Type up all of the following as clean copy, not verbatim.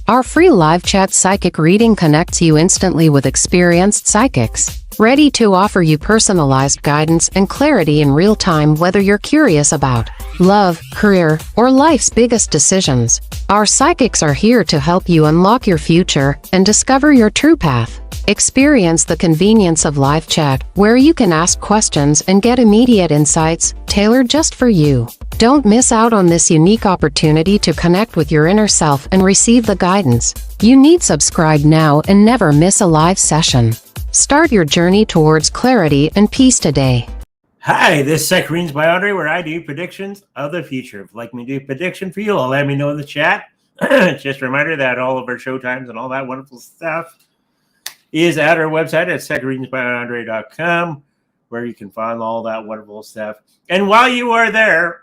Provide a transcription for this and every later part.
Our free live chat psychic reading connects you instantly with experienced psychics, ready to offer you personalized guidance and clarity in real time, whether you're curious about love, career, or life's biggest decisions. Our psychics are here to help you unlock your future and discover your true path. Experience the convenience of live chat, where you can ask questions and get immediate insights, tailored just for you. Don't miss out on this unique opportunity to connect with your inner self and receive the guidance you need. Subscribe now and never miss a live session. Start your journey towards clarity and peace today. Hi, this is Psychic Readings by Andre, where I do predictions of the future. If you'd like me to do a prediction for you, let me know in the chat. Just a reminder that all of our show times and all that wonderful stuff is at our website at psychicreadingsbyandre.com, where you can find all that wonderful stuff. And while you are there,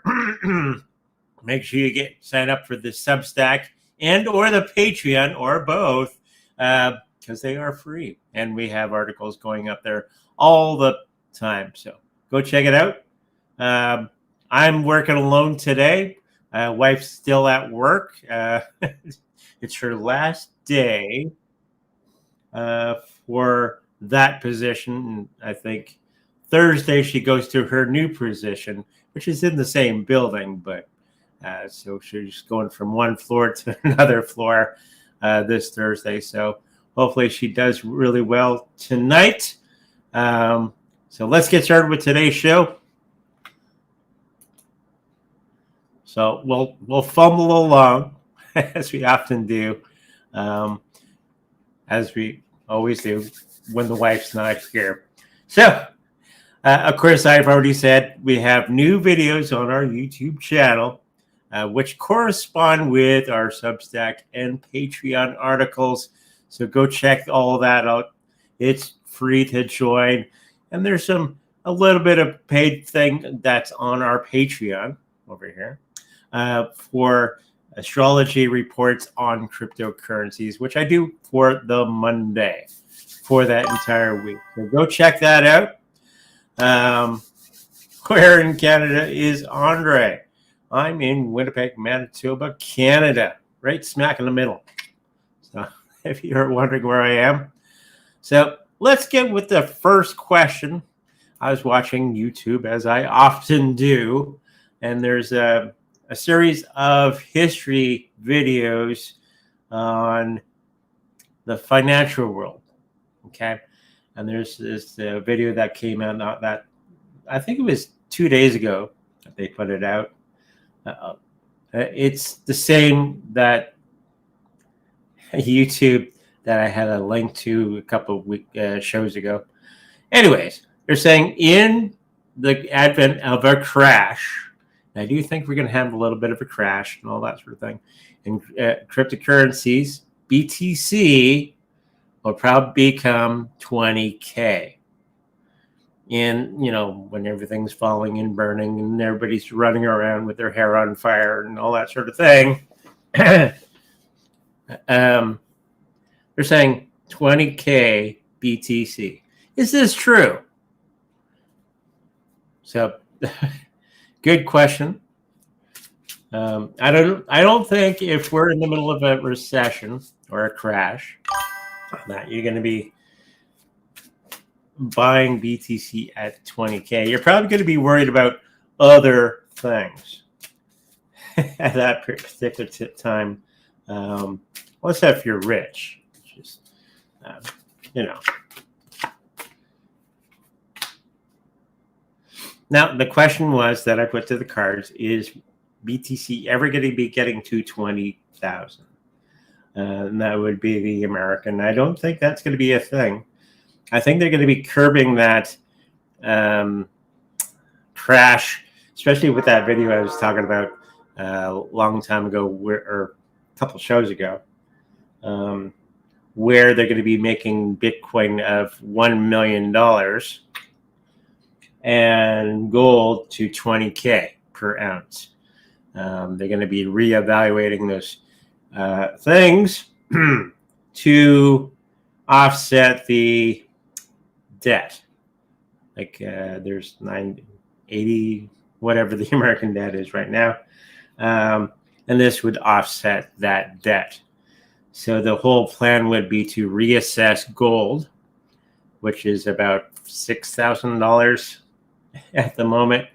make sure you sign up for the Substack and or the Patreon, or both, because they are free. And we have articles going up there all the time. So go check it out. I'm working alone today. Wife's still at work. It's her last day for that position. I think Thursday she goes to her new position, which is in the same building, but so she's going from one floor to another floor this Thursday. So hopefully she does really well tonight. So let's get started with today's show. So we'll fumble along as we often do, as we always do when the wife's not here. So, of course, I've already said we have new videos on our YouTube channel, which correspond with our Substack and Patreon articles. So go check all that out. It's free to join. And there's a little bit of paid thing that's on our Patreon over here for astrology reports on cryptocurrencies, which I do for the Monday for that entire week. So go check that out. Where in Canada is Andre? I'm in Winnipeg, Manitoba, Canada, right smack in the middle. So if you're wondering where I am. So let's get with the first question. I was watching YouTube, as I often do, and there's a series of history videos on the financial world. Okay. And there's this video that came out, not that, I think it was 2 days ago that they put it out. It's the same that YouTube that I had a link to a couple of shows ago. Anyways, they're saying in the advent of a crash, I do think we're going to have a little bit of a crash and all that sort of thing. In cryptocurrencies, BTC will probably become 20K. And, when everything's falling and burning and everybody's running around with their hair on fire and all that sort of thing, they're saying 20K BTC. Is this true? So, good question. I don't think if we're in the middle of a recession or a crash that you're going to be buying BTC at 20K. You're probably going to be worried about other things at that particular time. What's if you're rich? Just, Now, the question was that I put to the cards, is BTC ever going to be getting to 20,000? And that would be the American. I don't think that's going to be a thing. I think they're going to be curbing that crash, especially with that video I was talking about a long time ago, or a couple shows ago, where they're going to be making Bitcoin of $1 million and gold to 20K per ounce. They're going to be reevaluating those things to offset the debt. Like there's 980, whatever the American debt is right now. And this would offset that debt. So the whole plan would be to reassess gold, which is about $6,000 at the moment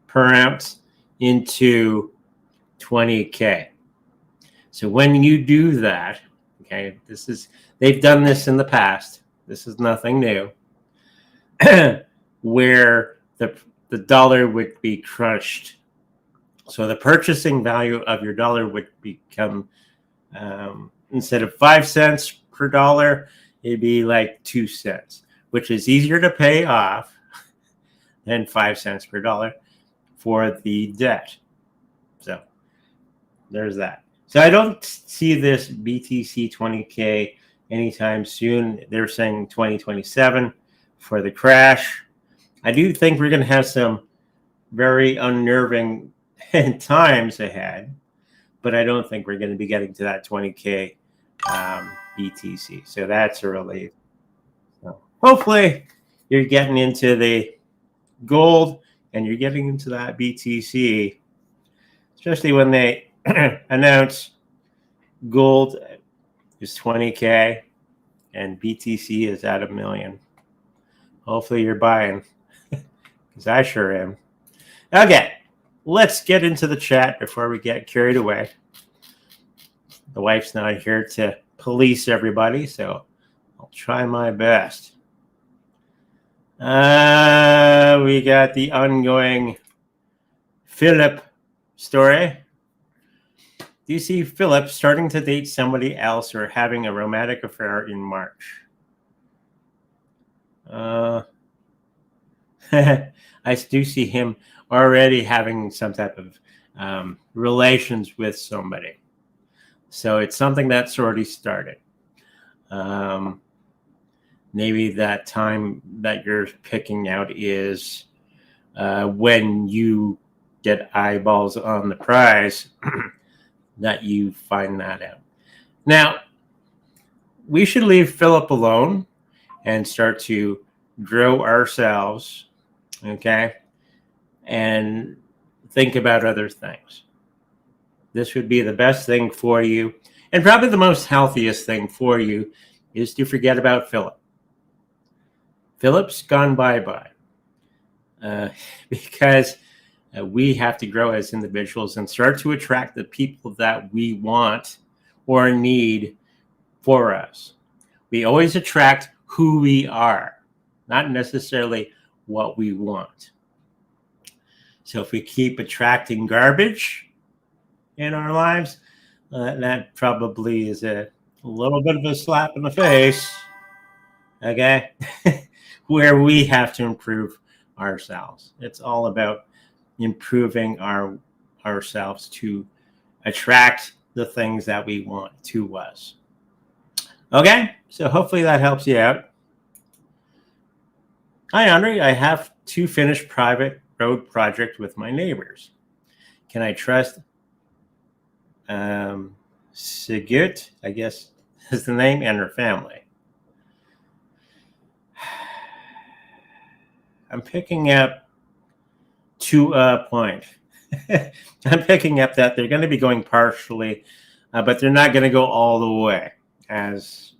per ounce, into 20K. So when you do that, okay, they've done this in the past. This is nothing new. Where the dollar would be crushed. So the purchasing value of your dollar would become, instead of 5 cents per dollar, it'd be like 2 cents, which is easier to pay off than 5 cents per dollar for the debt. So there's that. So I don't see this BTC 20K anytime soon. They're saying 2027 for the crash. I do think we're going to have some very unnerving times ahead, but I don't think we're going to be getting to that 20K BTC. So that's a relief. So hopefully you're getting into the gold and you're getting into that BTC, especially when they announce gold is 20K and BTC is at $1 million. Hopefully you're buying, because I sure am. Okay, let's get into the chat before we get carried away. The wife's not here to police everybody, so I'll try my best. We got the ongoing Phillip story. Do you see Phillip starting to date somebody else or having a romantic affair in March? I do see him already having some type of relations with somebody. So it's something that's already started. Maybe that time that you're picking out is when you get eyeballs on the prize that you find that out. Now, we should leave Phillip alone and start to grow ourselves, okay, and think about other things. This would be the best thing for you, and probably the most healthiest thing for you is to forget about Phillip. Phillip's gone bye-bye, because we have to grow as individuals and start to attract the people that we want or need for us. We always attract who we are, not necessarily what we want. So if we keep attracting garbage in our lives, that probably is a little bit of a slap in the face, okay? Where we have to improve ourselves. It's all about improving ourselves to attract the things that we want to us. Okay, so hopefully that helps you out. Hi, Andre. I have to finish private road project with my neighbors. Can I trust Sigurd, I guess is the name, and her family? I'm picking up to a point. I'm picking up that they're going to be going partially, but they're not going to go all the way, as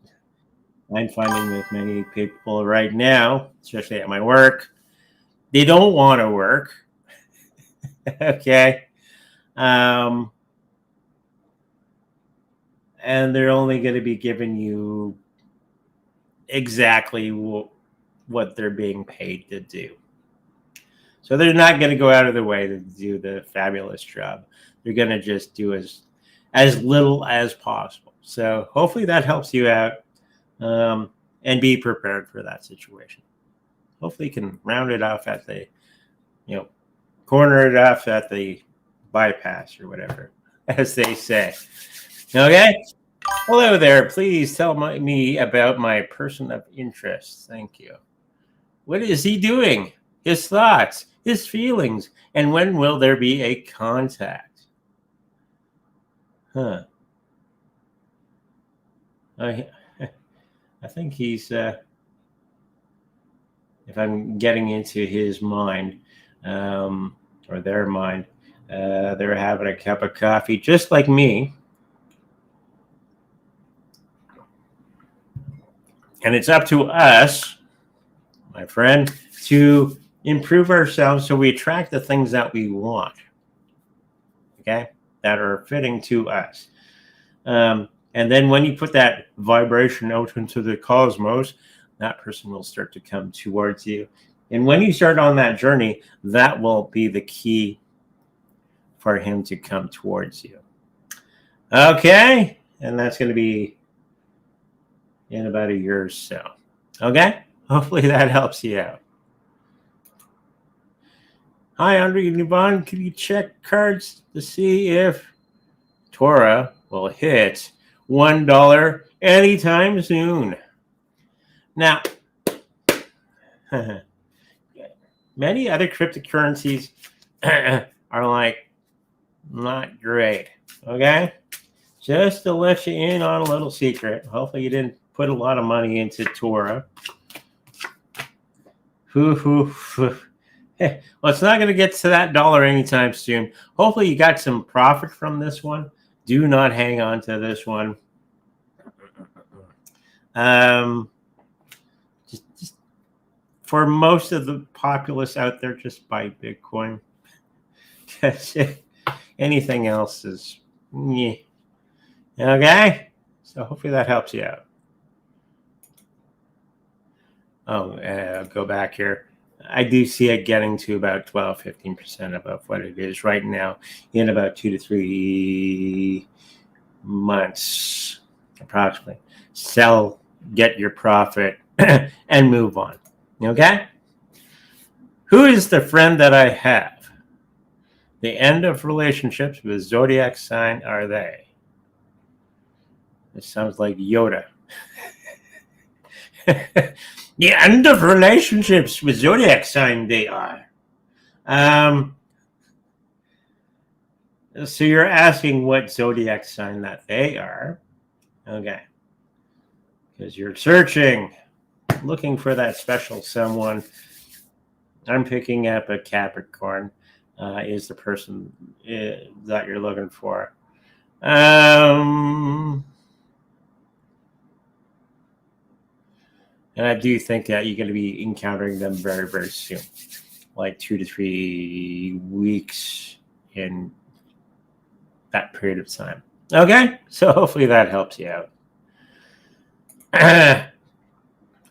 I'm finding with many people right now, especially at my work. They don't want to work. Okay. And they're only going to be giving you exactly what they're being paid to do. So they're not going to go out of their way to do the fabulous job. They're going to just do as little as possible. So hopefully that helps you out, and be prepared for that situation. Hopefully you can round it off at the, corner it off at the bypass or whatever, as they say. Okay. Hello there. Please tell me about my person of interest. Thank you. What is he doing? His thoughts, his feelings, and when will there be a contact? I think he's, if I'm getting into his mind, or their mind, they're having a cup of coffee just like me. And it's up to us, my friend, to improve ourselves so we attract the things that we want, okay, that are fitting to us. And then when you put that vibration out into the cosmos, that person will start to come towards you. And when you start on that journey, that will be the key for him to come towards you. Okay? And that's going to be in about a year or so. Okay? Hopefully that helps you out. Hi, Andre and Yvonne. Can you check cards to see if Torah will hit $1 anytime soon? Now, many other cryptocurrencies are like not great. Okay? Just to let you in on a little secret. Hopefully you didn't put a lot of money into Torah. Well, it's not going to get to that dollar anytime soon. Hopefully you got some profit from this one. Do not hang on to this one. Just for most of the populace out there, just buy Bitcoin. Anything else is, yeah. Okay? So hopefully that helps you out. Oh, go back here. I do see it getting to about 12-15% above what it is right now in about 2 to 3 months, approximately. Sell, get your profit, and move on. Okay? Who is the friend that I have? The end of relationships with Zodiac sign are they? It sounds like Yoda. The end of relationships with Zodiac sign they are. So you're asking what Zodiac sign that they are. Okay. Because you're searching, looking for that special someone. I'm picking up a Capricorn is the person that you're looking for. And I do think that you're going to be encountering them very, very soon, like 2 to 3 weeks in that period of time. Okay? So hopefully that helps you out.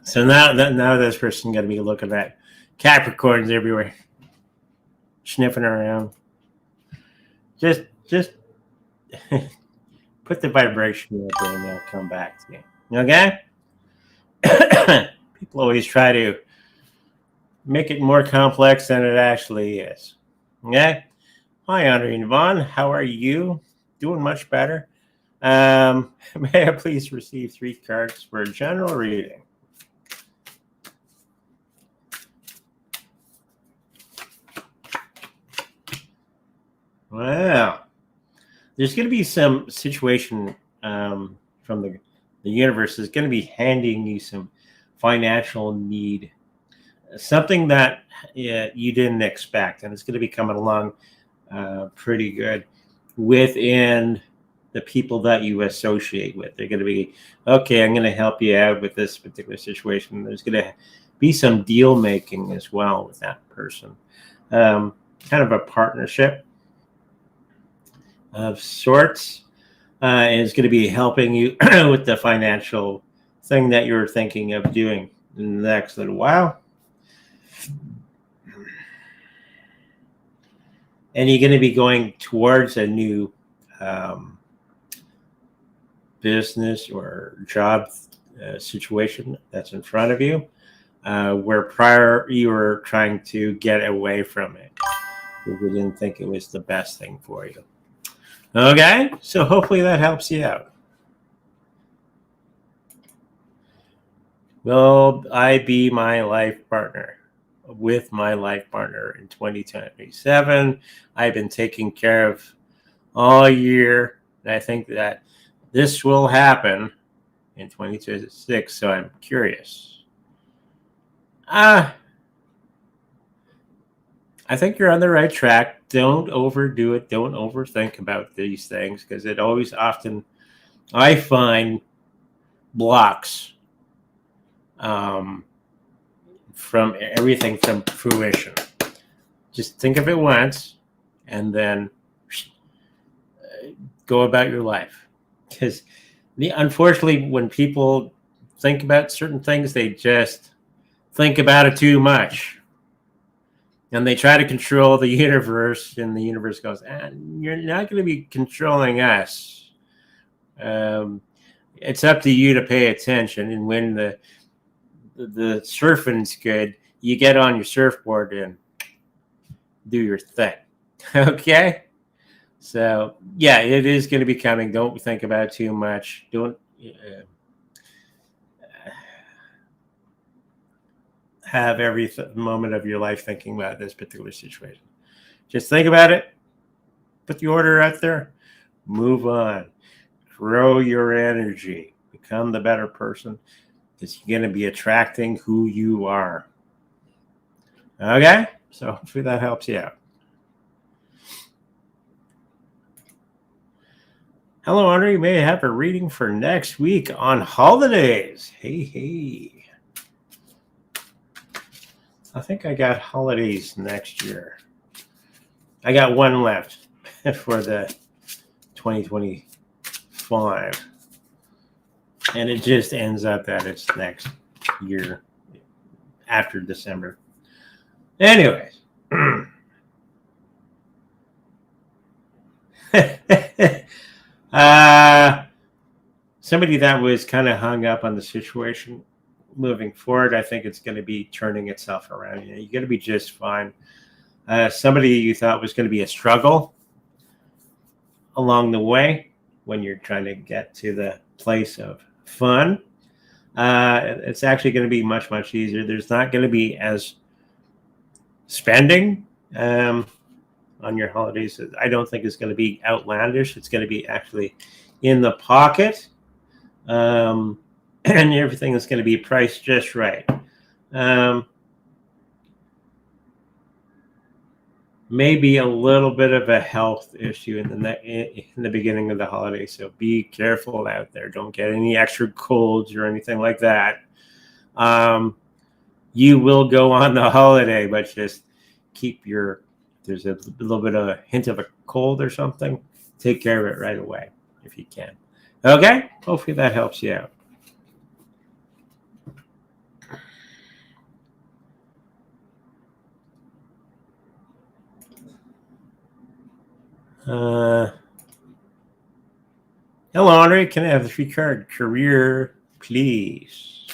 So now this person's going to be looking at Capricorns everywhere, sniffing around. Just put the vibration out there and they'll come back to you. Okay? People always try to make it more complex than it actually is. Okay? Hi, Andre and Yvonne. How are you? Doing much better. May I please receive 3 cards for a general reading? Wow. There's going to be some situation from the universe is going to be handing you some financial need, something that you didn't expect, and it's going to be coming along pretty good within the people that you associate with. They're going to be, okay, I'm going to help you out with this particular situation. There's going to be some deal making as well with that person, kind of a partnership of sorts. Is going to be helping you with the financial thing that you're thinking of doing in the next little while. And you're going to be going towards a new business or job situation that's in front of you, where prior you were trying to get away from it because you didn't think it was the best thing for you. Okay, so hopefully that helps you out. Will I be my life partner? With my life partner in 2027. I've been taking care of all year, and I think that this will happen in 2026, so I'm curious. I think you're on the right track. Don't overdo it. Don't overthink about these things because it always often, I find, blocks from everything from fruition. Just think of it once and then go about your life. Because unfortunately, when people think about certain things, they just think about it too much. And they try to control the universe, and the universe goes, you're not going to be controlling us. It's up to you to pay attention. And when the surfing's good, you get on your surfboard and do your thing. Okay? So, yeah, it is going to be coming. Don't think about it too much. Don't have every moment of your life thinking about this particular situation. Just think about it. Put the order out there. Move on. Grow your energy. Become the better person, because you're going to be attracting who you are. Okay? So hopefully that helps you out. Hello, Andre. You may have a reading for next week on holidays. Hey. I think I got holidays next year. I got one left for the 2025. And it just ends up that it's next year after December. Anyways. Somebody that was kind of hung up on the situation moving forward, I think it's going to be turning itself around. You're going to be just fine. Somebody you thought was going to be a struggle along the way when you're trying to get to the place of fun, it's actually going to be much, much easier. There's not going to be as spending on your holidays. I don't think it's going to be outlandish. It's going to be actually in the pocket. And everything is going to be priced just right. Maybe a little bit of a health issue in the beginning of the holiday, so be careful out there. Don't get any extra colds or anything like that. You will go on the holiday, but just keep there's a little bit of a hint of a cold or something, take care of it right away if you can. Okay? Hopefully that helps you out. Hello, Andre. Can I have the 3-card career, please?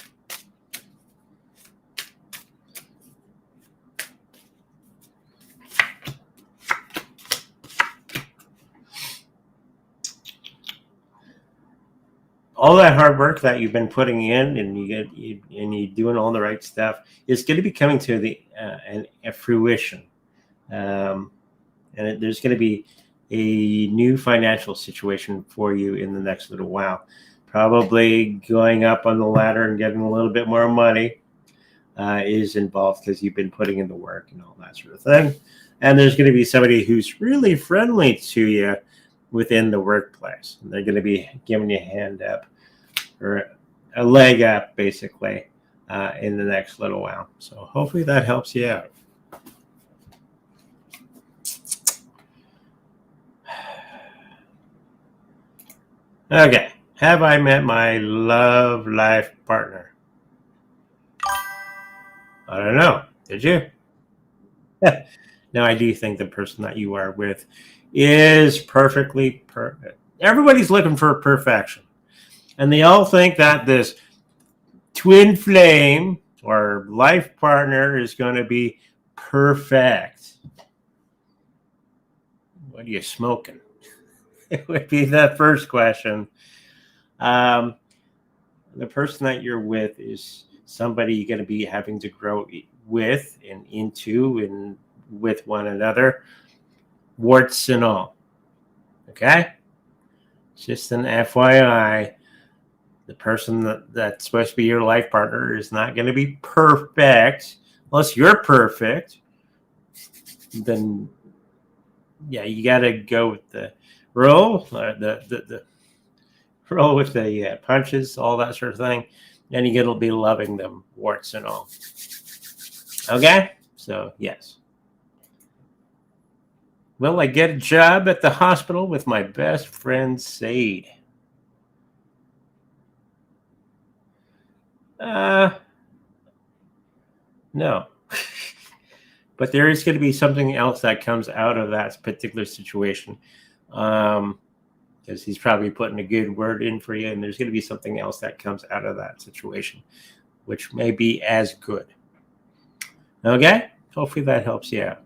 All that hard work that you've been putting in, and you're doing all the right stuff, is going to be coming to a fruition. And there's going to be a new financial situation for you in the next little while. Probably going up on the ladder and getting a little bit more money is involved, because you've been putting in the work and all that sort of thing. And there's going to be somebody who's really friendly to you within the workplace. And they're going to be giving you a hand up, or a leg up, basically, in the next little while. So hopefully that helps you out. Okay. Have I met my love life partner? I don't know. Did you? No, I do think the person that you are with is perfectly perfect. Everybody's looking for perfection. And they all think that this twin flame or life partner is going to be perfect. What are you smoking? It would be the first question. The person that you're with is somebody you're going to be having to grow with and into and with one another, warts and all. Okay? Just an FYI, the person that's supposed to be your life partner is not going to be perfect. Unless you're perfect, then yeah, you got to go with the roll, the roll with the punches, all that sort of thing. and you're going to be loving them, warts and all. Okay? So, yes. Will I get a job at the hospital with my best friend, Sade? No. But there is going to be something else that comes out of that particular situation. Because he's probably putting a good word in for you, and there's going to be something else that comes out of that situation, which may be as good. Okay? Hopefully that helps you out.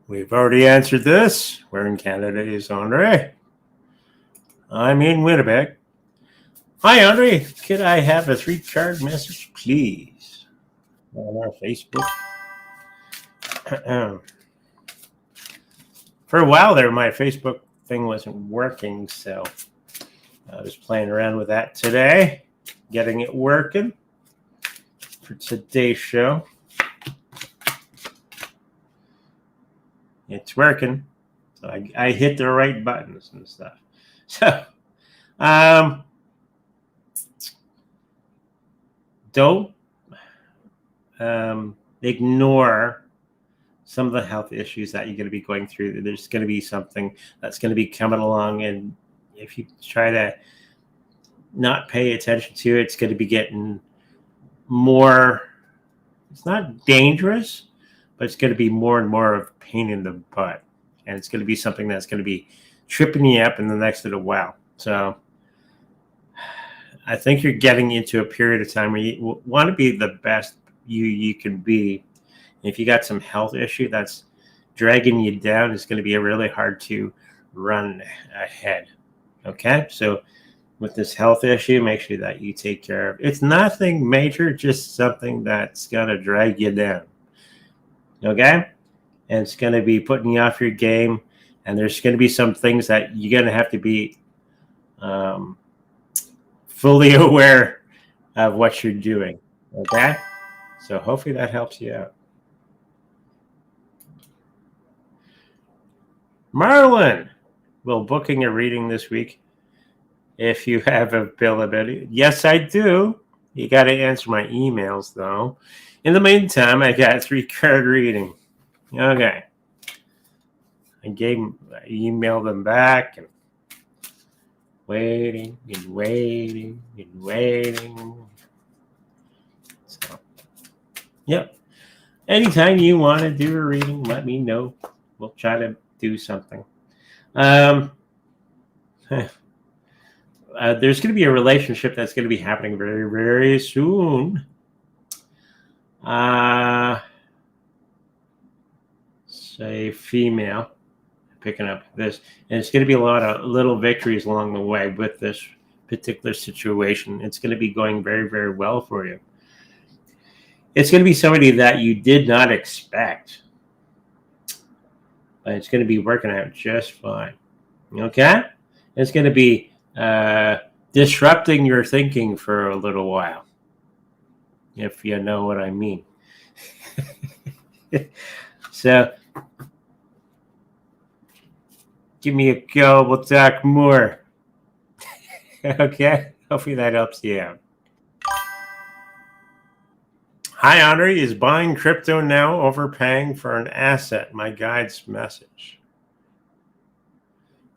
We've already answered this. Where in Canada is Andre? I'm in Winnipeg. Hi, Andre. Could I have a 3-card message, please? On our Facebook. For a while there, my Facebook thing wasn't working, so I was playing around with that today, getting it working for today's show. It's working. So I hit the right buttons and stuff. So, don't ignore some of the health issues that you're going to be going through. There's going to be something that's going to be coming along, and if you try to not pay attention to it, it's going to be getting more. It's not dangerous, but it's going to be more and more of a pain in the butt, and it's going to be something that's going to be tripping you up in the next little while. So I think you're getting into a period of time where you want to be the best you can be. If you got some health issue that's dragging you down, it's going to be really hard to run ahead. Okay, so with this health issue, make sure that you take care of it. It's nothing major, just something that's going to drag you down. Okay, and it's going to be putting you off your game, and there's going to be some things that you're going to have to be fully aware of what you're doing. Okay, so hopefully that helps you out. Marlon, will booking a reading this week if you have availability? Yes, I do. You got to answer my emails, though. In the meantime, I got a 3-card reading. Okay. I emailed them back and waiting and waiting and waiting. So, yep. Anytime you want to do a reading, let me know. We'll try to do something. There's going to be a relationship that's going to be happening very, very soon. Say female, picking up this, and it's going to be a lot of little victories along the way with this particular situation. It's going to be going very, very well for you. It's going to be somebody that you did not expect. But it's going to be working out just fine. Okay? It's going to be disrupting your thinking for a little while, if you know what I mean. So, give me a call. We'll talk more. Okay? Hopefully that helps you out. Hi, Andre. Is buying crypto now overpaying for an asset? My guide's message.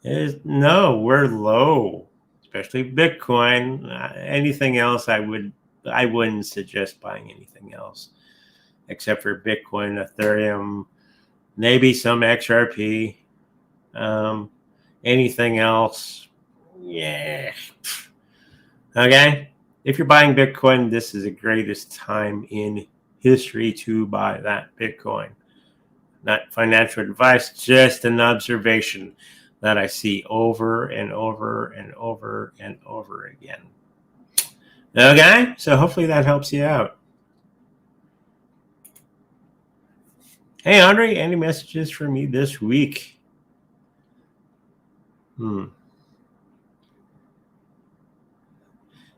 No, we're low, especially Bitcoin. Anything else, I wouldn't suggest buying anything else except for Bitcoin, Ethereum, maybe some XRP. Anything else, yeah. Okay. If you're buying Bitcoin, this is the greatest time in history to buy that Bitcoin. Not financial advice, just an observation that I see over and over and over and over again. Okay, so hopefully that helps you out. Hey, Andre, any messages for me this week?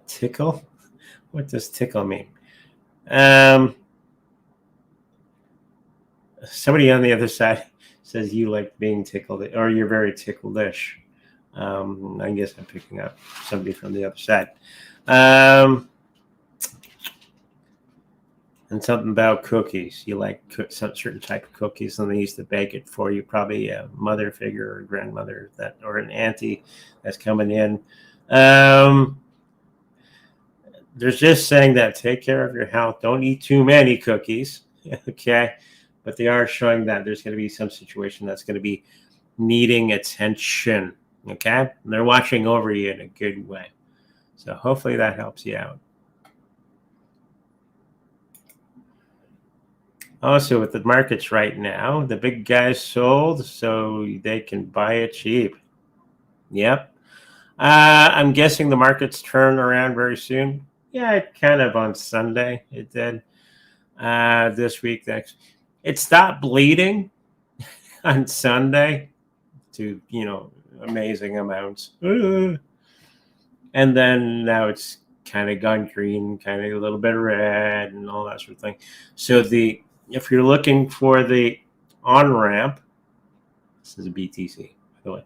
Tickle? What does tickle mean? Somebody on the other side says you like being tickled, or you're very ticklish. I guess I'm picking up somebody from the other side. And something about cookies. You like some certain type of cookies, and they used to bake it for you. Probably a mother figure or a grandmother or an auntie that's coming in. There's just saying that take care of your health. Don't eat too many cookies, okay? But they are showing that there's going to be some situation that's going to be needing attention, okay? And they're watching over you in a good way. So hopefully that helps you out. Also, with the markets right now, the big guys sold so they can buy it cheap. Yep. I'm guessing the markets turn around very soon. Yeah, kind of on Sunday it did. This week, next, it stopped bleeding on Sunday to, amazing amounts. And then now it's kind of gone green, kind of a little bit red and all that sort of thing. So if you're looking for the on-ramp, this is a BTC, by the way,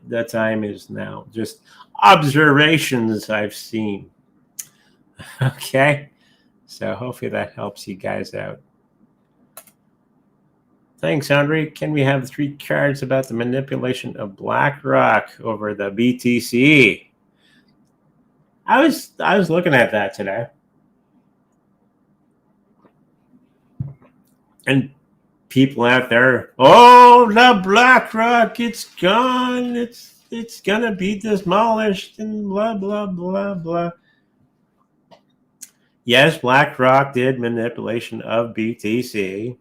that time is now. Just observations I've seen. Okay, so hopefully that helps you guys out. Thanks, Andre. Can we have 3 cards about the manipulation of BlackRock over the BTC? I was looking at that today, and people out there, oh, the BlackRock, it's gone. It's gonna be demolished and blah blah blah blah. Yes, BlackRock did manipulation of BTC,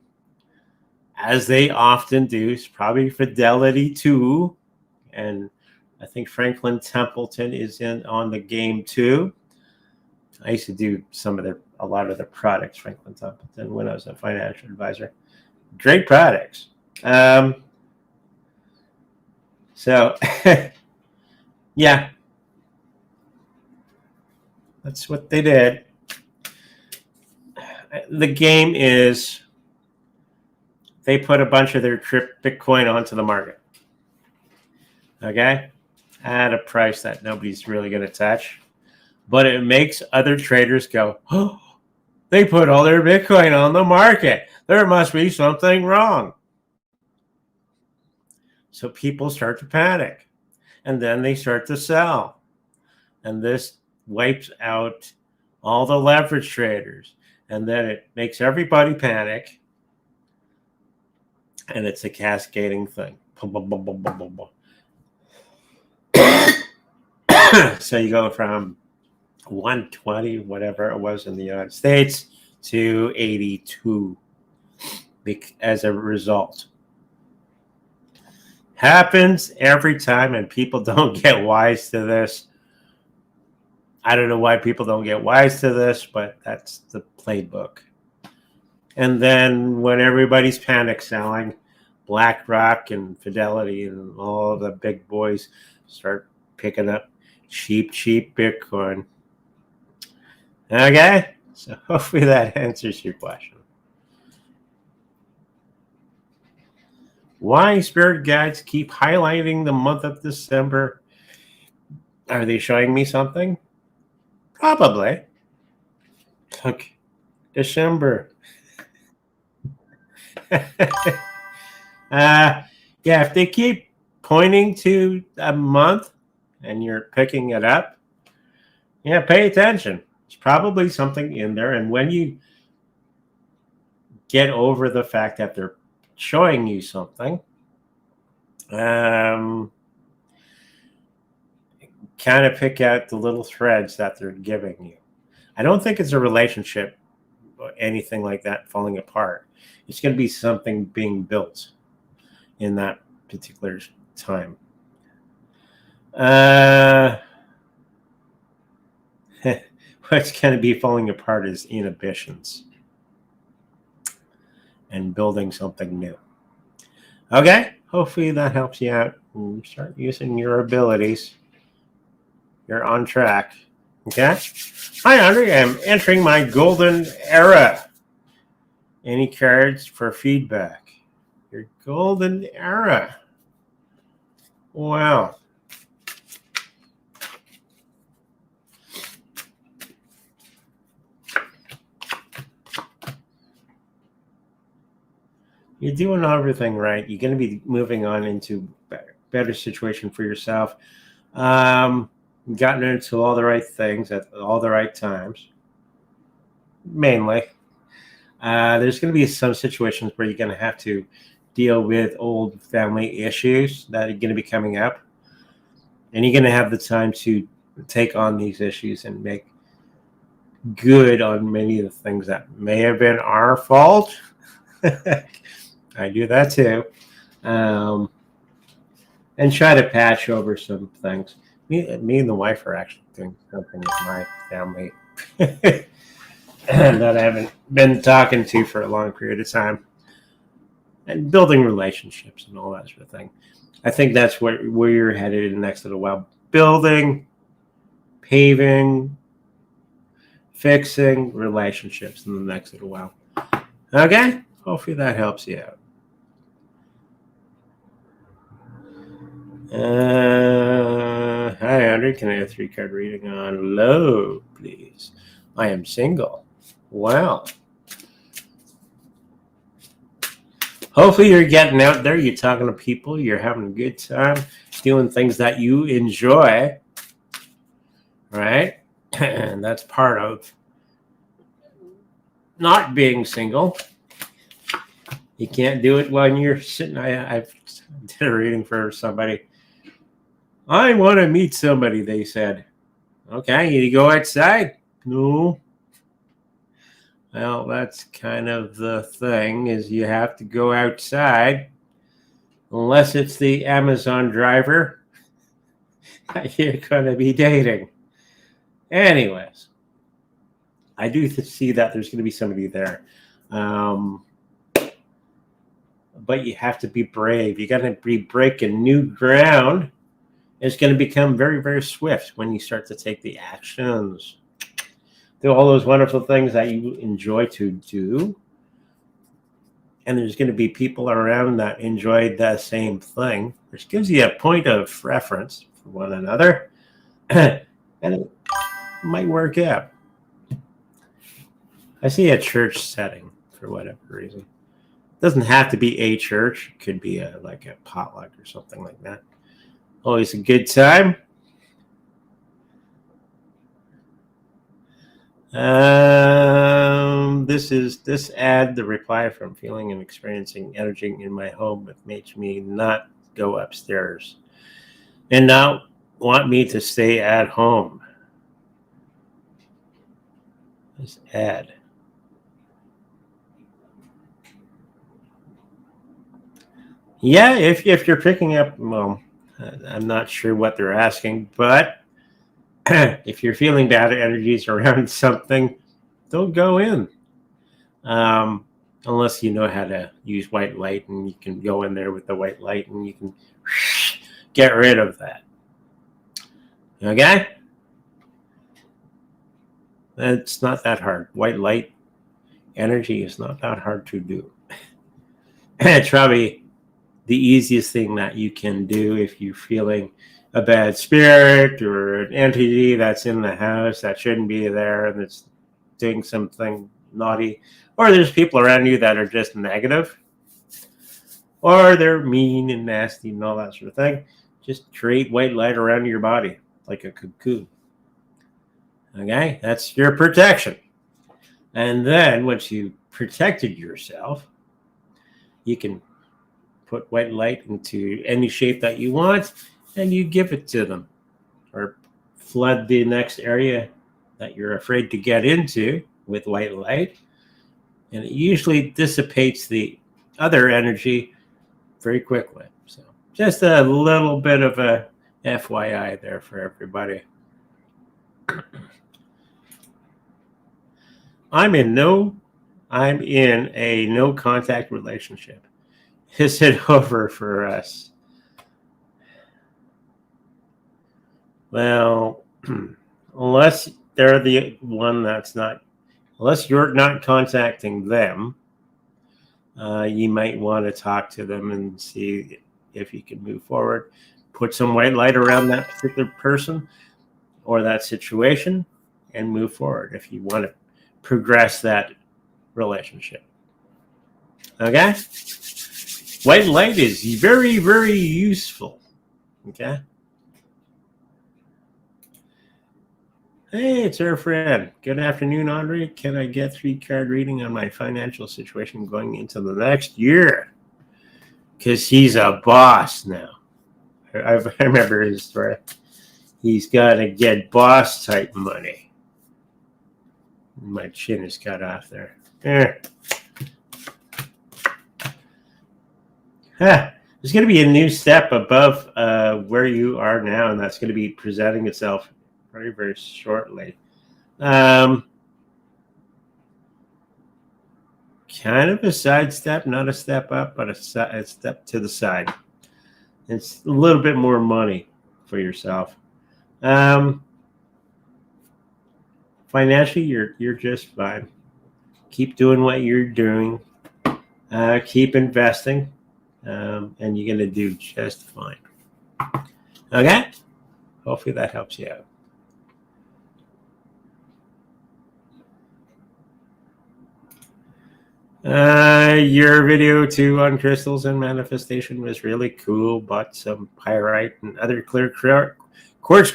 as they often do. It's probably Fidelity too, and I think Franklin Templeton is on the game too. I used to do a lot of the products, Franklin Templeton, when I was a financial advisor. Great products. So, yeah, that's what they did. The game is they put a bunch of their Bitcoin onto the market. Okay? At a price that nobody's really going to touch. But it makes other traders go, oh, they put all their Bitcoin on the market. There must be something wrong. So people start to panic. And then they start to sell. And this wipes out all the leverage traders. And then it makes everybody panic. And it's a cascading thing. So you go from 120, whatever it was in the United States, to 82 as a result. Happens every time, and people don't get wise to this. I don't know why people don't get wise to this, but that's the playbook. And then when everybody's panic selling, BlackRock and Fidelity and all the big boys start picking up cheap Bitcoin. Okay? So hopefully that answers your question. Why spirit guides keep highlighting the month of December? Are they showing me something? Probably. Okay. December. Yeah, if they keep pointing to a month and you're picking it up, yeah, pay attention. There's probably something in there. And when you get over the fact that they're showing you something, kind of pick out the little threads that they're giving you. I don't think it's a relationship or anything like that falling apart. It's going to be something being built in that particular time. What's going to be falling apart is inhibitions and building something new. Okay, hopefully that helps you out. Start using your abilities. You're on track. Okay. Hi, Andre. I'm entering my golden era. Any cards for feedback? Your golden era. Wow. You're doing everything right. You're going to be moving on into better situation for yourself. Gotten into all the right things at all the right times. Mainly. There's going to be some situations where you're going to have to deal with old family issues that are going to be coming up. And you're going to have the time to take on these issues and make good on many of the things that may have been our fault. I do that too. And try to patch over some things. Me and the wife are actually doing something with my family that I haven't been talking to for a long period of time. And building relationships and all that sort of thing. I think that's where you're headed in the next little while. Building, paving, fixing relationships in the next little while. Okay? Hopefully that helps you out. Hi, Andre. Can I have a 3-card reading on low, please? I am single. Well, hopefully you're getting out there. You're talking to people. You're having a good time doing things that you enjoy. Right? And that's part of not being single. You can't do it when you're sitting. I did a reading for somebody. I want to meet somebody, they said. Okay, you go outside? No. Well, that's kind of the thing, is you have to go outside. Unless it's the Amazon driver, you're going to be dating. Anyways, I do see that there's going to be somebody there. But you have to be brave. You got to be breaking new ground. It's going to become very, very swift when you start to take the actions. Do all those wonderful things that you enjoy to do. And there's going to be people around that enjoy the same thing, which gives you a point of reference for one another. And it might work out. I see a church setting for whatever reason. It doesn't have to be a church. It could be like a potluck or something like that. Always a good time. This ad, the reply from feeling and experiencing energy in my home, it makes me not go upstairs and not want me to stay at home. This ad. Yeah, if you're picking up, well, I'm not sure what they're asking, but if you're feeling bad energies around something, don't go in. Unless you know how to use white light, and you can go in there with the white light and you can get rid of that. Okay? It's not that hard. White light energy is not that hard to do. It's probably the easiest thing that you can do if you're feeling a bad spirit or an entity that's in the house that shouldn't be there and it's doing something naughty, or there's people around you that are just negative, or they're mean and nasty and all that sort of thing. Just create white light around your body like a cocoon. Okay, that's your protection. And then once you protected yourself, you can put white light into any shape that you want, and you give it to them, or flood the next area that you're afraid to get into with white light, and it usually dissipates the other energy very quickly. So just a little bit of a FYI there for everybody. I'm in a no contact relationship. Is it over for us? Well, unless they're the one that's not, unless you're not contacting them, you might want to talk to them and see if you can move forward. Put some white light around that particular person or that situation and move forward if you want to progress that relationship. Okay? White light is very, very useful. Okay? Hey, it's our friend. Good afternoon, Andre. Can I get 3-card reading on my financial situation going into the next year? Because he's a boss now. I remember his story. He's got to get boss type money. My chin is cut off there. There's going to be a new step above where you are now, and that's going to be presenting itself very, very shortly. Kind of a side step, not a step up, but a step to the side. It's a little bit more money for yourself. Financially, you're just fine. Keep doing what you're doing. Keep investing, and you're going to do just fine. Okay? Hopefully that helps you out. Your video too on crystals and manifestation was really cool. Bought some pyrite and other clear quartz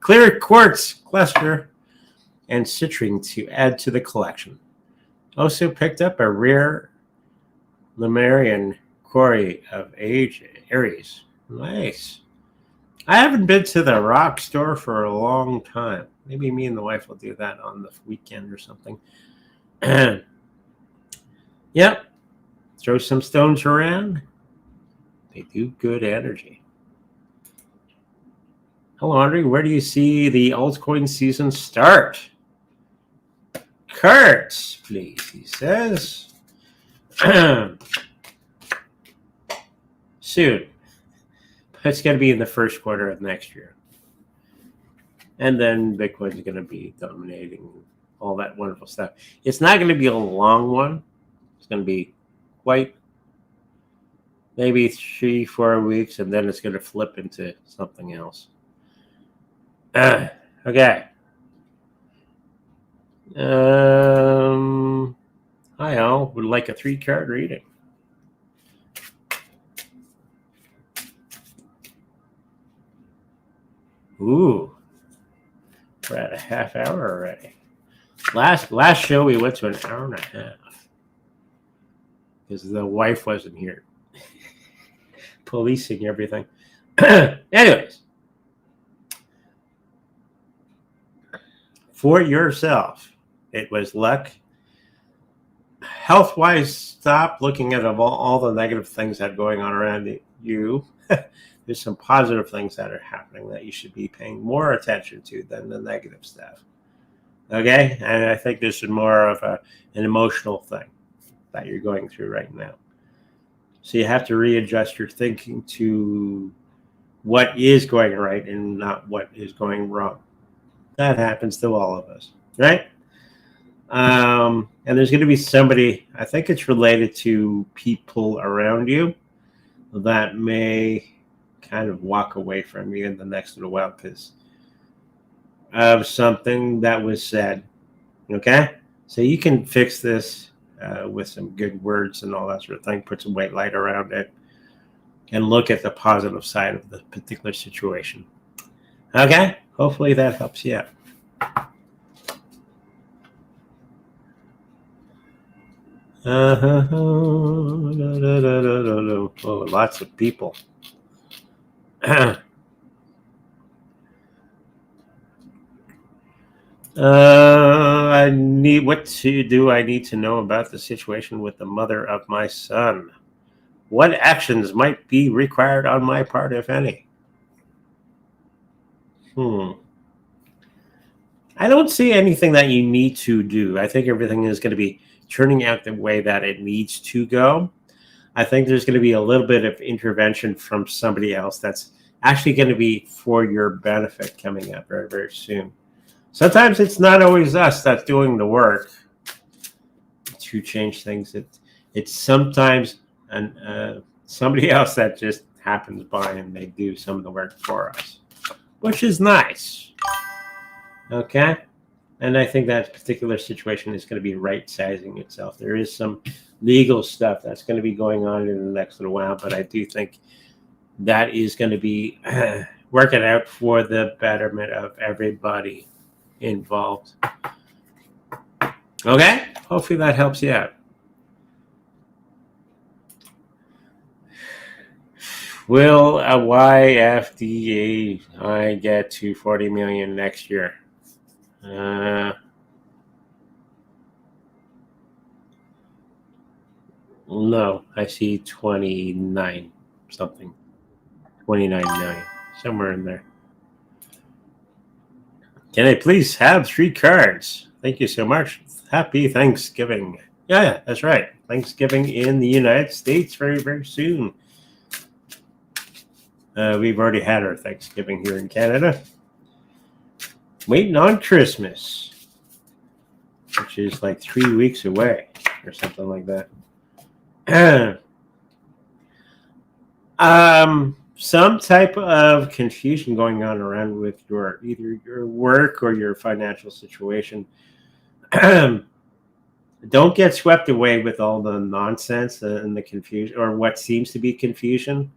clear quartz cluster and citrine to add to the collection. Also picked up a rare Lemurian quarry of Aries. Nice. I haven't been to the rock store for a long time. Maybe me and the wife will do that on the weekend or something. Yep. Throw some stones around. They do good energy. Hello, Andre. Where do you see the altcoin season start? Cards, please, he says. Soon. It's going to be in the first quarter of next year. And then Bitcoin's going to be dominating all that wonderful stuff. It's not going to be a long one. It's going to be quite maybe 3-4 weeks, and then it's going to flip into something else. Okay. Hi all. Would like a 3-card reading. Ooh. We're at a half hour already. Last show we went to an hour and a half because the wife wasn't here, policing everything. Anyways, for yourself, it was luck. Health-wise, stop looking at all the negative things that are going on around you. There's some positive things that are happening that you should be paying more attention to than the negative stuff. Okay? And I think this is more of an emotional thing that you're going through right now. So you have to readjust your thinking to what is going right and not what is going wrong. That happens to all of us, right? And there's going to be somebody, I think it's related to people around you that may kind of walk away from you in the next little while because of something that was said. Okay? So you can fix this with some good words and all that sort of thing. Put some white light around it and look at the positive side of the particular situation. Okay? Hopefully that helps you out. Oh, lots of people. I need to know about the situation with the mother of my son? What actions might be required on my part, if any? I don't see anything that you need to do. I think everything is going to be turning out the way that it needs to go. I think there's going to be a little bit of intervention from somebody else that's actually going to be for your benefit coming up very, very soon. Sometimes it's not always us that's doing the work to change things. It's sometimes somebody else that just happens by and they do some of the work for us, which is nice. Okay? And I think that particular situation is going to be right-sizing itself. There is some legal stuff that's going to be going on in the next little while, but I do think that is going to be working out for the betterment of everybody involved. Okay? Hopefully that helps you out. Will a YFDA get to 40 million next year? No, I see 29 something. 29 million. Somewhere in there. Can I please have 3 cards? Thank you so much. Happy Thanksgiving. Yeah, that's right. Thanksgiving in the United States very, very soon. We've already had our Thanksgiving here in Canada. Waiting on Christmas, which is like 3 weeks away or something like that. Some type of confusion going on around with either your work or your financial situation. Don't get swept away with all the nonsense and the confusion, or what seems to be confusion.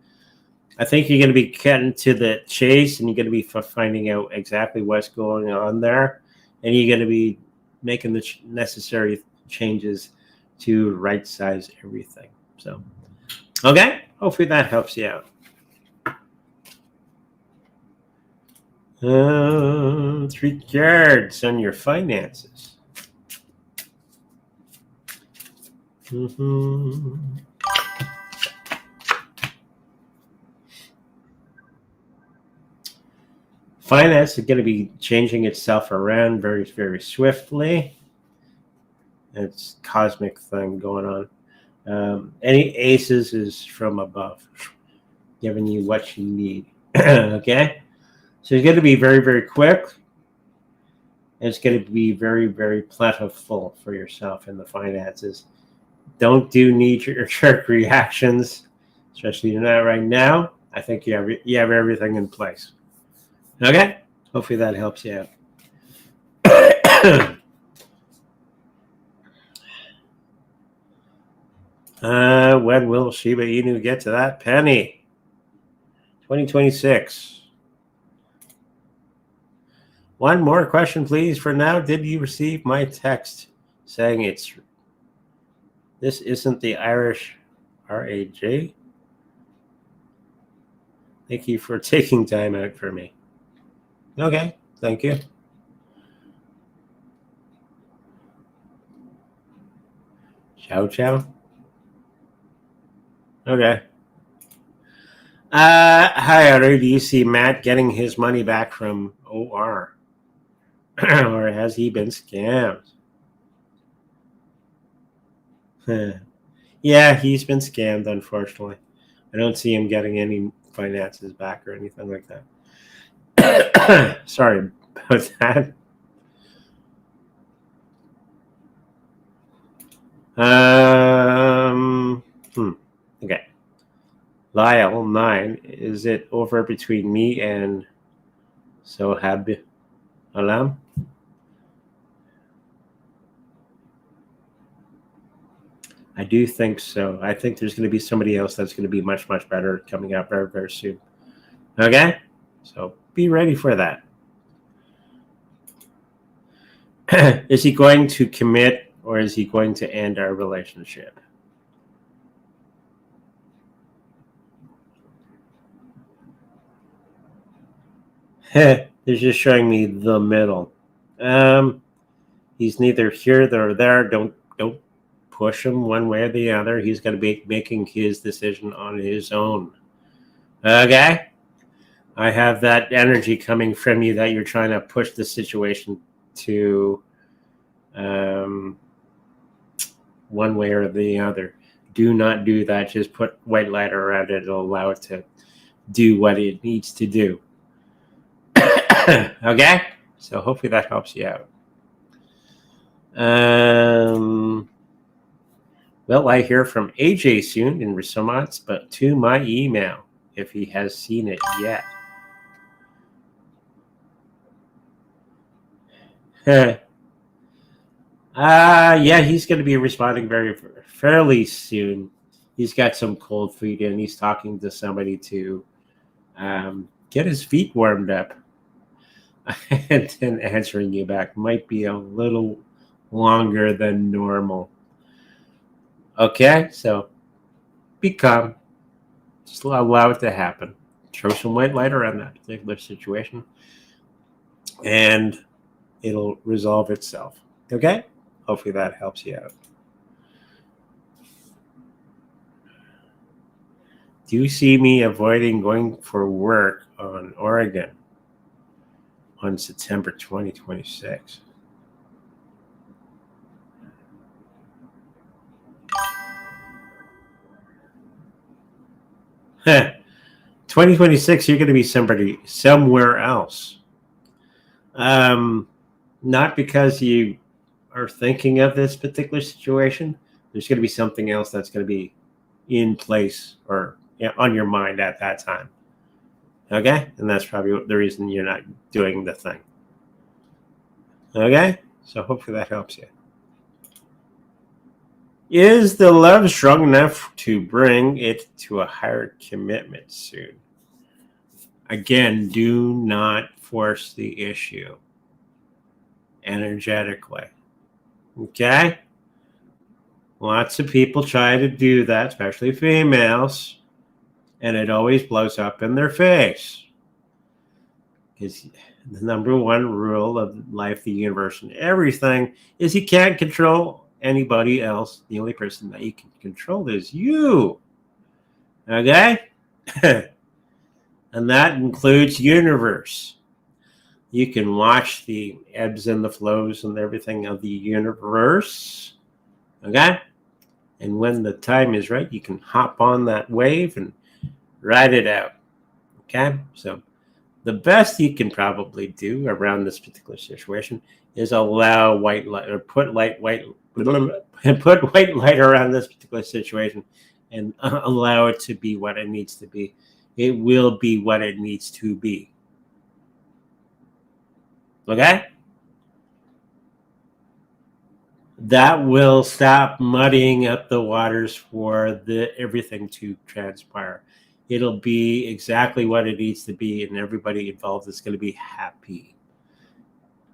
I think you're going to be getting to the chase, and you're going to be finding out exactly what's going on there, and you're going to be making the necessary changes to right size everything. So, okay, hopefully that helps you out. 3 cards on your finances. Finance is going to be changing itself around very, very swiftly. It's a cosmic thing going on. Any aces is from above, giving you what you need. Okay? So it's going to be very, very quick. It's going to be very, very plentiful for yourself in the finances. Don't do knee-jerk reactions, especially not right now. I think you have everything in place. Okay? Hopefully that helps you out. When will Shiba Inu get to that penny? 2026. One more question, please. For now, did you receive my text saying this isn't the Irish RAJ? Thank you for taking time out for me. Okay, thank you. Ciao, ciao. Okay. Hi, Otter. Do you see Matt getting his money back from OR? Or has he been scammed? Yeah, he's been scammed, unfortunately. I don't see him getting any finances back or anything like that. Sorry about that. Okay. Lyle 9. Is it over between me and Sohab Alam? I do think so. I think there's going to be somebody else that's going to be much, much better coming up very, very soon. Okay? So be ready for that. Is he going to commit, or is he going to end our relationship? They're just showing me the middle. He's neither here nor there. Don't push him one way or the other. He's going to be making his decision on his own. Okay? I have that energy coming from you that you're trying to push the situation to one way or the other. Do not do that. Just put white light around it. It'll allow it to do what it needs to do. Okay? So hopefully that helps you out. Well, I hear from AJ soon in response, but to my email, if he has seen it yet. Yeah, he's going to be responding fairly soon. He's got some cold feet and he's talking to somebody to get his feet warmed up. And then answering you back might be a little longer than normal. Okay, so be calm. Just allow it to happen. Throw some white light around that particular situation, and it'll resolve itself. Okay? Hopefully that helps you out. Do you see me avoiding going for work on Oregon on September 2026? Huh. 2026, you're going to be somebody somewhere else. Not because you are thinking of this particular situation. There's going to be something else that's going to be in place or on your mind at that time. Okay? And that's probably the reason you're not doing the thing. Okay? So hopefully that helps you. Is the love strong enough to bring it to a higher commitment soon? Again, do not force the issue energetically. Okay? Lots of people try to do that, especially females, and it always blows up in their face. Because the number one rule of life, the universe, and everything is you can't control anybody else. The only person that you can control is you. Okay? And that includes universe. You can watch the ebbs and the flows and everything of the universe. Okay? And when the time is right, you can hop on that wave and ride it out. Okay? So the best you can probably do around this particular situation is allow white light or put white light around this particular situation and allow it to be what it needs to be. It will be what it needs to be. Okay? That will stop muddying up the waters for everything to transpire. It'll be exactly what it needs to be, and everybody involved is going to be happy.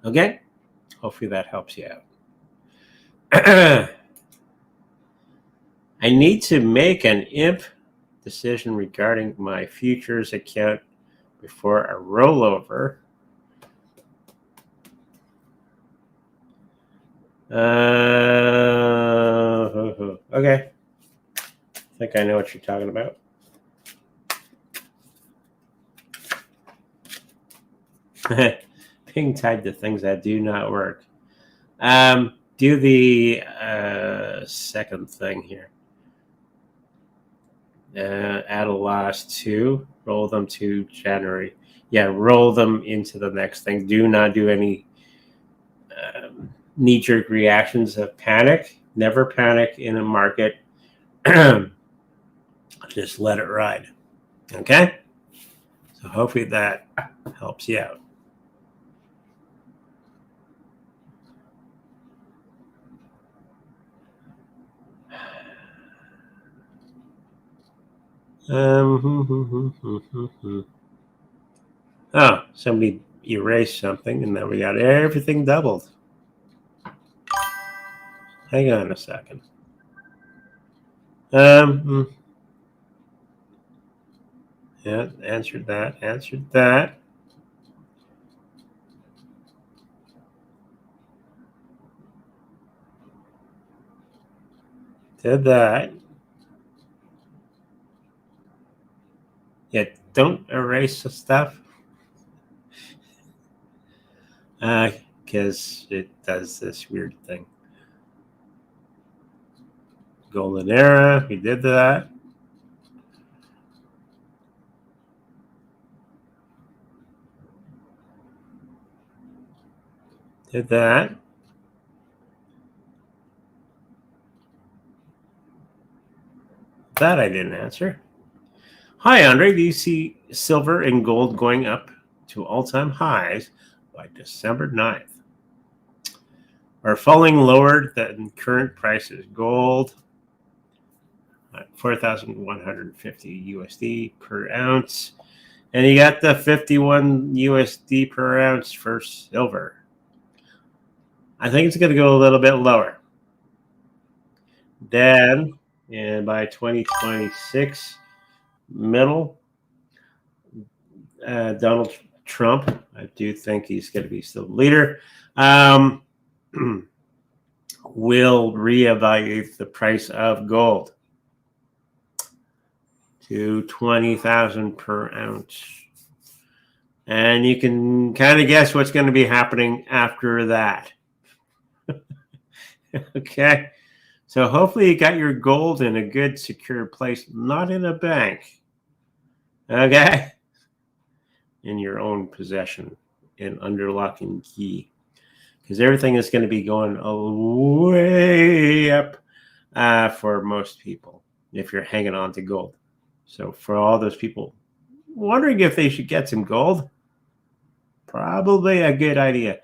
Okay? Hopefully that helps you out. I need to make an imp decision regarding my futures account before a rollover. Okay. I think I know what you're talking about. Being tied to things that do not work. Do the second thing here. Add a loss to, roll them to January. Yeah, roll them into the next thing. Do not do any knee-jerk reactions of panic. Never panic in a market. Just let it ride. Okay? So hopefully that helps you out. Oh, somebody erased something, and then we got everything doubled. Hang on a second. Yeah, answered that. Did that. Yeah, don't erase the stuff. Because it does this weird thing. Golden era, we did that. Did that. That I didn't answer. Hi, Andre. Do you see silver and gold going up to all-time highs by December 9th? are falling lower than current prices. Gold, 4,150 USD per ounce. And you got the 51 USD per ounce for silver. I think it's going to go a little bit lower. Then, and by 2026, middle, Donald Trump, I do think he's going to be still the leader, will reevaluate the price of gold to 20,000 per ounce. And you can kind of guess what's going to be happening after that. Okay. So hopefully you got your gold in a good, secure place, not in a bank. Okay. In your own possession and under lock and key. Because everything is going to be going way up for most people if you're hanging on to gold. So for all those people wondering if they should get some gold, probably a good idea.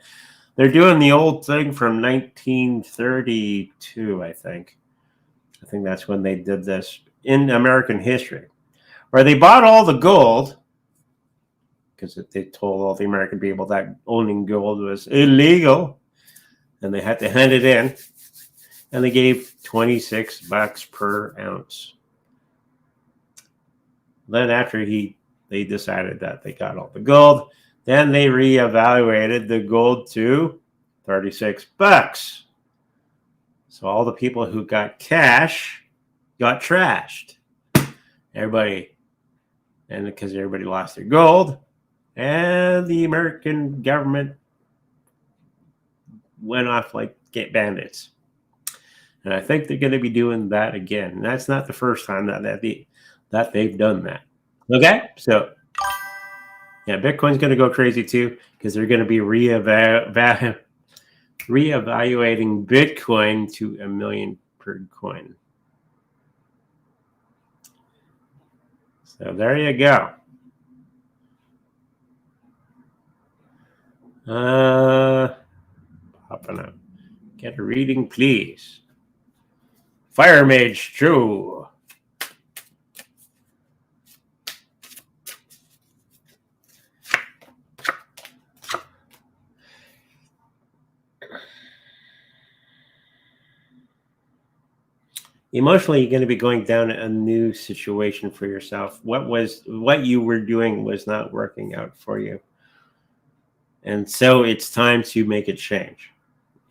They're doing the old thing from 1932, I think. I think that's when they did this in American history, where they bought all the gold because they told all the American people that owning gold was illegal, and they had to hand it in, and they gave $26 per ounce. Then after they decided that they got all the gold, then they reevaluated the gold to $36. So all the people who got cash got trashed. Everybody, and because everybody lost their gold, and the American government went off like bandits. And I think they're going to be doing that again. And that's not the first time that they've done that. Okay, so yeah, Bitcoin's going to go crazy too because they're going to be reevaluating Bitcoin to $1 million per coin. So there you go. Popping up. Get a reading, please. FireMage True. Emotionally, you're going to be going down a new situation for yourself. What you were doing was not working out for you. And so it's time to make a change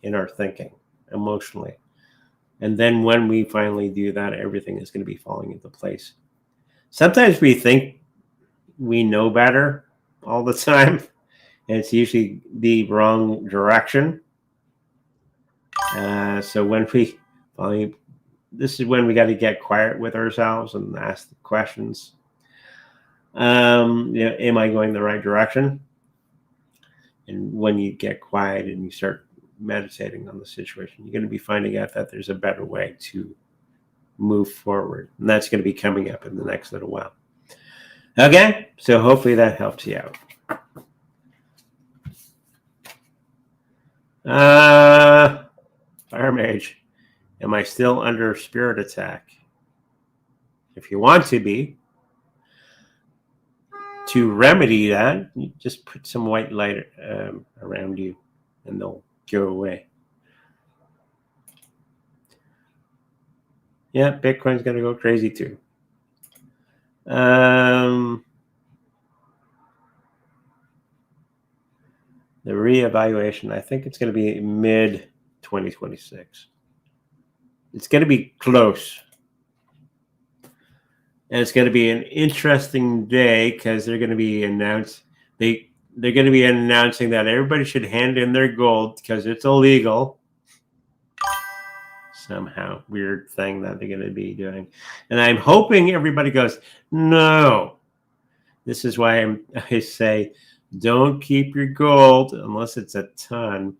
in our thinking emotionally. And then when we finally do that, everything is going to be falling into place. Sometimes we think we know better all the time, and it's usually the wrong direction. So when we finally, this is when we got to get quiet with ourselves and ask the questions. Am I going the right direction? And when you get quiet and you start meditating on the situation, you're going to be finding out that there's a better way to move forward. And that's going to be coming up in the next little while. Okay, so hopefully that helps you out. FireMage, am I still under spirit attack? If you want to be, to remedy that, you just put some white light around you and they'll go away. Yeah, Bitcoin's going to go crazy too. The reevaluation, I think it's going to be mid-2026. It's going to be close. And it's going to be an interesting day because they're going to be they're going to be announcing that everybody should hand in their gold because it's illegal. Somehow weird thing that they're going to be doing. And I'm hoping everybody goes, no. This is why I say don't keep your gold unless it's a ton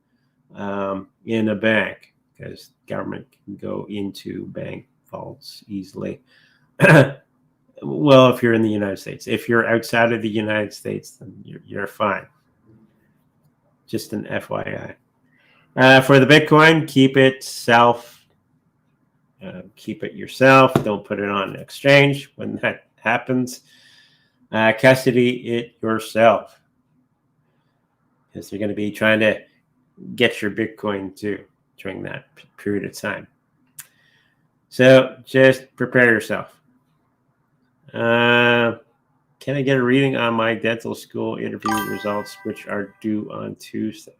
in a bank, because government can go into bank vaults easily. Well, if you're in the United States. If you're outside of the United States, then you're fine. Just an FYI. For the Bitcoin, keep it yourself. Don't put it on exchange. When that happens, custody it yourself, because they're going to be trying to get your Bitcoin too during that period of time. So just prepare yourself. Can I get a reading on my dental school interview results, which are due on Tuesday?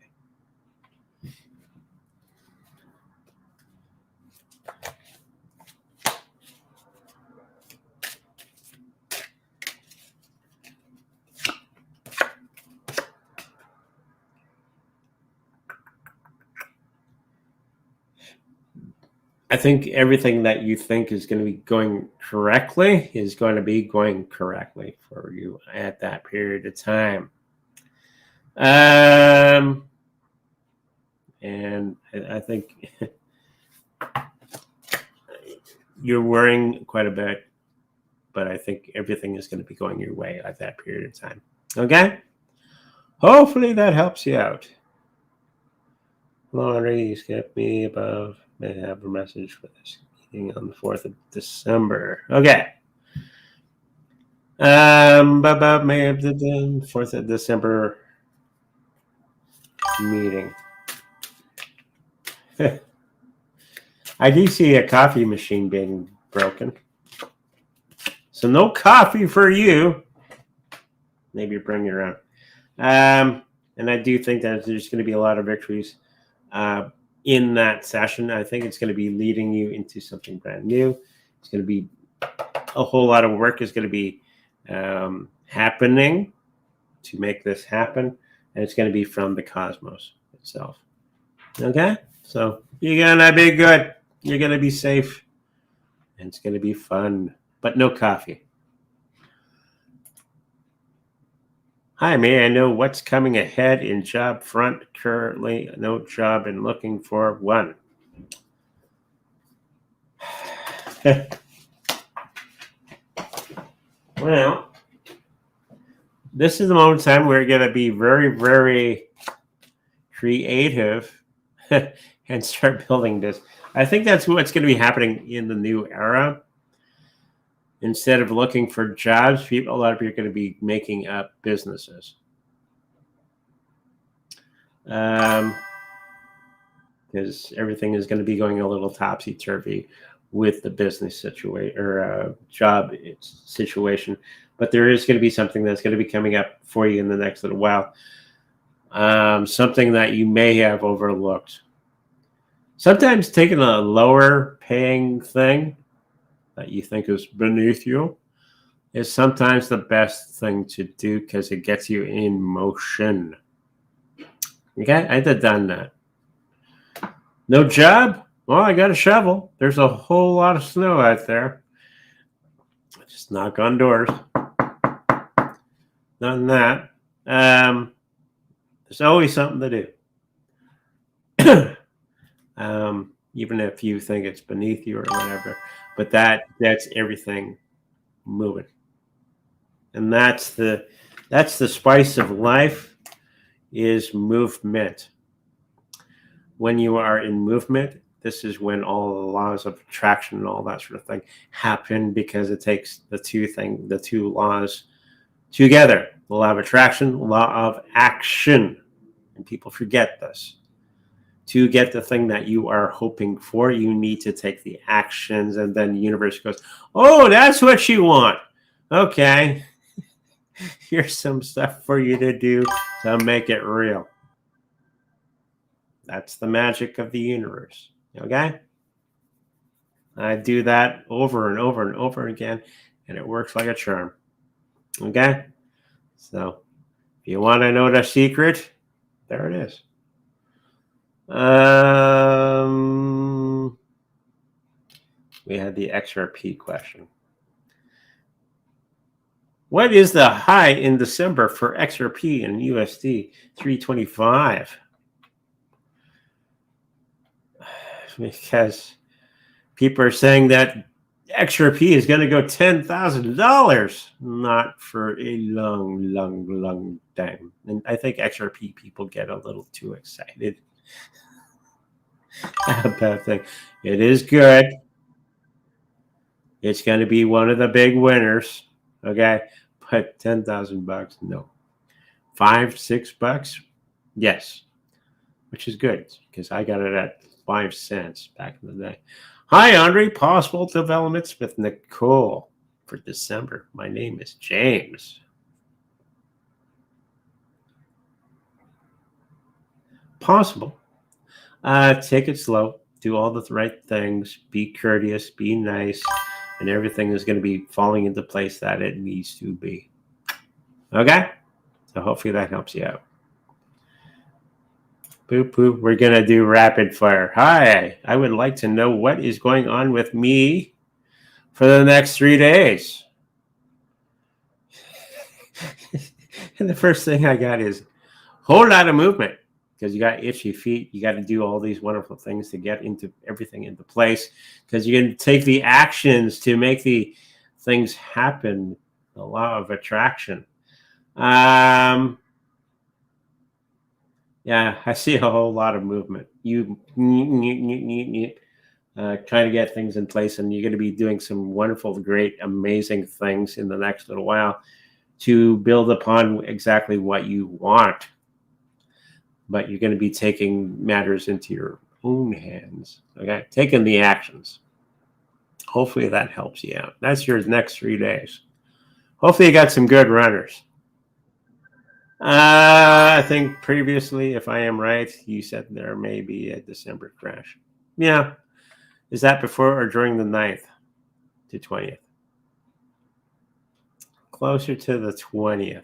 I think everything that you think is going to be going correctly is going to be going correctly for you at that period of time. And I think you're worrying quite a bit, but I think everything is going to be going your way at that period of time. Okay? Hopefully that helps you out. Laurie, skip me above. May have a message for this meeting on the 4th of December. Okay. May have the 4th of December meeting. I do see a coffee machine being broken. So no coffee for you. Maybe bring your own. And I do think that there's going to be a lot of victories in that session. I think it's going to be leading you into something brand new. It's going to be a whole lot of work is going to be happening to make this happen. And it's going to be from the cosmos itself. Okay? So you're going to be good. You're going to be safe. And it's going to be fun. But no coffee. Hi, may I know what's coming ahead in job front? Currently, no job and looking for one. Well, this is the moment in time we're going to be very, very creative and start building this. I think that's what's going to be happening in the new era. Instead of looking for jobs, a lot of people are going to be making up businesses. Because everything is going to be going a little topsy-turvy with the business situation or job situation. But there is going to be something that's going to be coming up for you in the next little while. Something that you may have overlooked. Sometimes taking a lower paying thing that you think is beneath you is sometimes the best thing to do because it gets you in motion. Okay, I had done that. No job? Well, I got a shovel. There's a whole lot of snow out there. Just knock on doors. Done that. There's always something to do. Even if you think it's beneath you or whatever. But that's everything moving. And that's the spice of life is movement. When you are in movement, this is when all the laws of attraction and all that sort of thing happen because it takes the two laws together. The law of attraction, law of action. And people forget this. To get the thing that you are hoping for, you need to take the actions, and then the universe goes, oh, that's what you want. Okay. Here's some stuff for you to do to make it real. That's the magic of the universe. Okay? I do that over and over and over again, and it works like a charm. Okay? So, if you want to know the secret, there it is. We had the XRP question. What is the high in December for XRP and USD 325? Because people are saying that XRP is going to go $10,000, not for a long time. And I think XRP people get a little too excited. Bad thing. It is good. It's going to be one of the big winners. Okay. But $10,000, no. $5-6, yes. Which is good because I got it at 5 cents back in the day. Hi, Andre. Possible developments with Nicole for December. My name is James. Possible. Take it slow. Do all the right things. Be courteous. Be nice. And everything is going to be falling into place that it needs to be. Okay? So hopefully that helps you out. Boop, boop. We're going to do rapid fire. Hi. I would like to know what is going on with me for the next 3 days. And the first thing I got is a whole lot of movement. Because you got itchy feet, you got to do all these wonderful things to get into everything into place. Because you're going to take the actions to make the things happen. The law of attraction. Yeah, I see a whole lot of movement. You trying to get things in place, and you're going to be doing some wonderful, great, amazing things in the next little while to build upon exactly what you want. But you're going to be taking matters into your own hands, okay? Taking the actions. Hopefully that helps you out. That's your next 3 days. Hopefully you got some good runners. I think previously, if I am right, you said there may be a December crash. Yeah. Is that before or during the 9th to 20th? Closer to the 20th.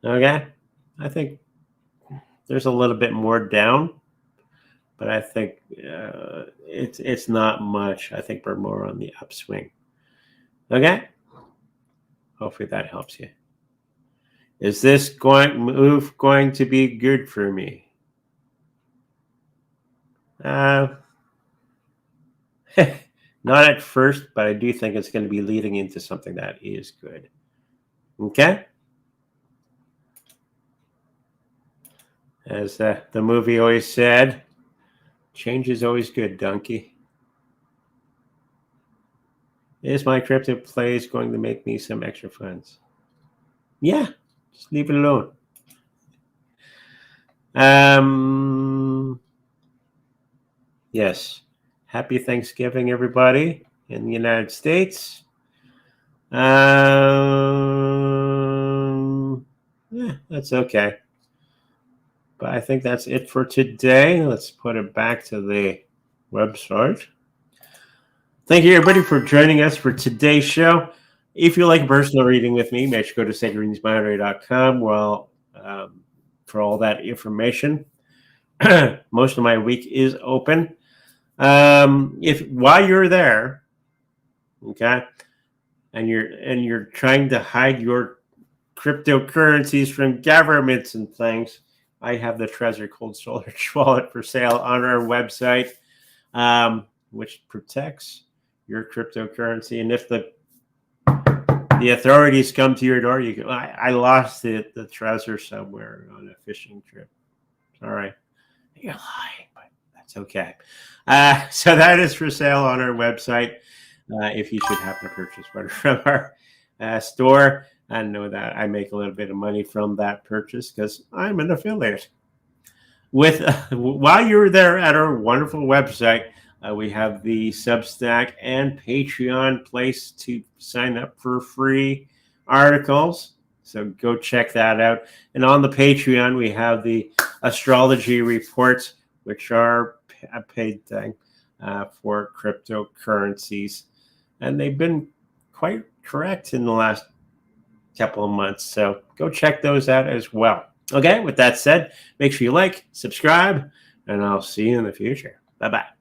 Okay? I think there's a little bit more down, but I think it's not much. I think we're more on the upswing. Okay? Hopefully that helps you. Is this move going to be good for me? Not at first, but I do think it's going to be leading into something that is good. Okay? As the movie always said, change is always good, donkey. Is my crypto plays going to make me some extra funds? Yeah, just leave it alone. Yes. Happy Thanksgiving, everybody in the United States. Yeah, that's okay. But I think that's it for today. Let's put it back to the website. Thank you, everybody, for joining us for today's show. If you like a personal reading with me, make sure to go to sacredreadingsbyandre.com. Well, for all that information, most of my week is open. If while you're there, okay, and you're trying to hide your cryptocurrencies from governments and things, I have the Treasure Cold Storage wallet for sale on our website, which protects your cryptocurrency. And if the authorities come to your door, you go, I lost the treasure somewhere on a fishing trip. All right, you're lying, but that's okay. So that is for sale on our website. If you should happen to purchase one from our store. I know that I make a little bit of money from that purchase because I'm an affiliate. While you're there at our wonderful website, we have the Substack and Patreon place to sign up for free articles. So go check that out. And on the Patreon, we have the Astrology reports, which are a paid thing for cryptocurrencies. And they've been quite correct in the last couple of months. So go check those out as well. Okay, with that said, make sure you like, subscribe, and I'll see you in the future. Bye-bye.